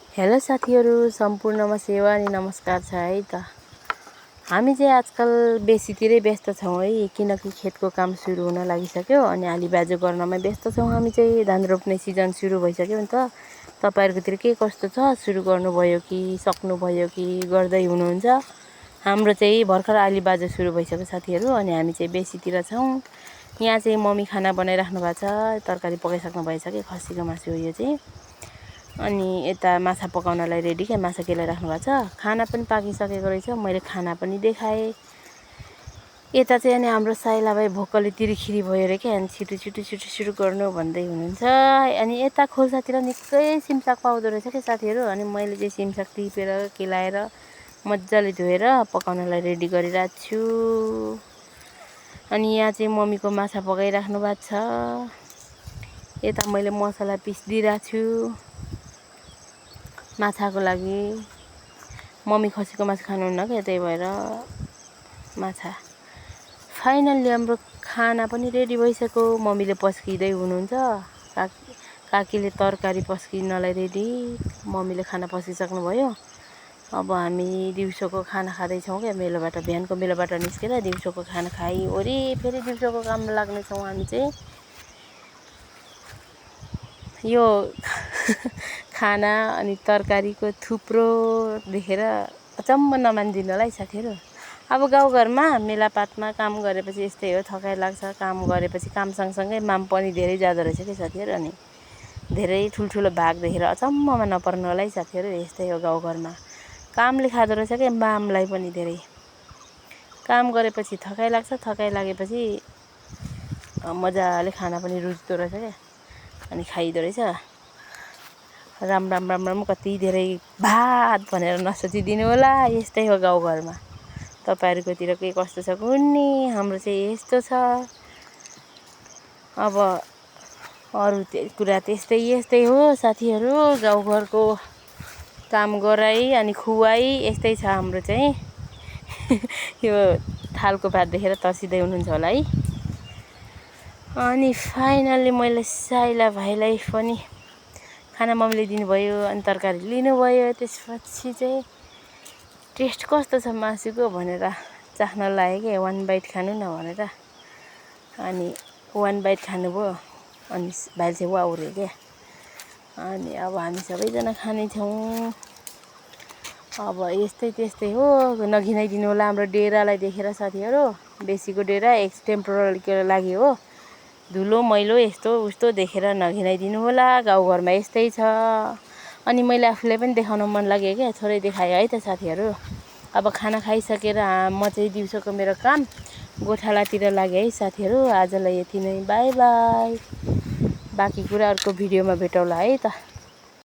Hello साथीहरू, सम्पूर्णमा सेवा अनि नमस्कार छ है त। हामी चाहिँ आजकल बेसीतिरै व्यस्त छौँ है, किनकि खेतको काम सुरु हुन लागिसक्यो अनि आलीबाजु गर्नमा व्यस्त छौँ। हामी चाहिँ धान रोप्ने सिजन सुरु भइसक्यो नि त। तपाईँहरूकोतिर के कस्तो छ? सुरु गर्नुभयो कि सक्नुभयो कि गर्दै हुनुहुन्छ? हाम्रो चाहिँ भर्खर आलीबाजु सुरु भइसक्यो साथीहरू, अनि हामी चाहिँ बेसीतिर छौँ। यहाँ चाहिँ मम्मी खाना बनाइराख्नु भएको छ, तरकारी पकाइसक्नु भएछ कि खसीको मासु हो यो चाहिँ। अनि यता माछा पकाउनलाई रेडी क्या, माछा केलाइराख्नु भएको छ। खाना पनि पाकिसकेको रहेछ, मैले खाना पनि देखाएँ। यता चाहिँ अनि हाम्रो साइलाबाई भोकले तिरिखिरी भयो अरे क्या, अनि छिटो छिटो छिटो छिटो गर्नु भन्दै हुनुहुन्छ। अनि यता खोल्सातिर निकै सिमसाग पाउँदो रहेछ क्या साथीहरू, अनि मैले चाहिँ सिमसाग टिपेर केलाएर मजाले धोएर पकाउनलाई रेडी गरिरहेको छु। अनि यहाँ चाहिँ मम्मीको माछा पकाइराख्नु भएको छ। यता मैले मसला पिसिदिइरहेको छु माछाको लागि। मम्मी खसीको मासु खानुहुन्न क्या, त्यही भएर माछा। फाइनल्ली हाम्रो खाना पनि रेडी भइसक्यो। मम्मीले पस्किँदै हुनुहुन्छ, काकीले तरकारी पस्किनलाई रेडी, मम्मीले खाना पस्किसक्नुभयो। अब हामी दिउँसोको खाना खाँदैछौँ क्या, मेलोबाट बिहानको मेलोबाट निस्केर दिउँसोको खाना खाइओरी फेरि दिउँसोको काममा लाग्नेछौँ हामी चाहिँ। यो खाना अनि तरकारीको थुप्रो देखेर अचम्म नमानिदिनु होला है साथीहरू। अब गाउँघरमा मेलापातमा काम गरेपछि यस्तै हो, थकाइ लाग्छ। काम गरेपछि काम सँगसँगै माम पनि धेरै जाँदो रहेछ कि साथीहरू। अनि धेरै ठुल्ठुलो भाग देखेर अचम्ममा नपर्नु होला है साथीहरू। यस्तै हो गाउँघरमा, कामले खाँदो रहेछ कि मामलाई पनि। धेरै काम गरेपछि थकाइ लाग्छ, थकाइ लागेपछि मजाले खाना पनि रुच्दो रहेछ क्या, अनि खाइदो रहेछ। राम राम राम राम, कति धेरै भात भनेर नसोचिदिनु होला। यस्तै हो गाउँघरमा। तपाईँहरूकोतिर के कस्तो छ कुन्नी? हाम्रो चाहिँ यस्तो छ। अब अरू कुरा यस्तै हो साथीहरू। गाउँघरको काम गराइ अनि खुवाइ यस्तै छ हाम्रो चाहिँ। यो थालको भात देखेर तर्सिँदै हुनुहुन्छ होला है। अनि फाइनल्ली मैले साइला भाइलाई पनि खाना मम्मीले दिनुभयो, अनि तरकारी लिनुभयो। त्यसपछि चाहिँ टेस्ट कस्तो छ मासुको भनेर चाख्न लाग्यो कि, 1 बाइट खानु न भनेर। अनि 1 बाइट खानुभयो, अनि भाइले चाहिँ वाउ रे क्या। अनि अब हामी सबैजना खानेछौँ। अब यस्तै त्यस्तै हो। नघिनाइदिनु होला हाम्रो डेरालाई देखेर साथीहरू। बेसीको डेरा टेम्पोररीको लागि हो। धुलो मैलो यस्तो उस्तो देखेर नघिनाइदिनु होला। गाउँघरमा यस्तै छ। अनि मैले आफूलाई पनि देखाउन मन लाग्यो क्या, थोरै देखाएँ है त साथीहरू। अब खाना खाइसकेर म चाहिँ दिउँसोको मेरो काम गोठालातिर लागेँ है साथीहरू। आजलाई यति नै, बाई बाई। बाँकी कुरा अर्को भिडियोमा भेटौँला है त।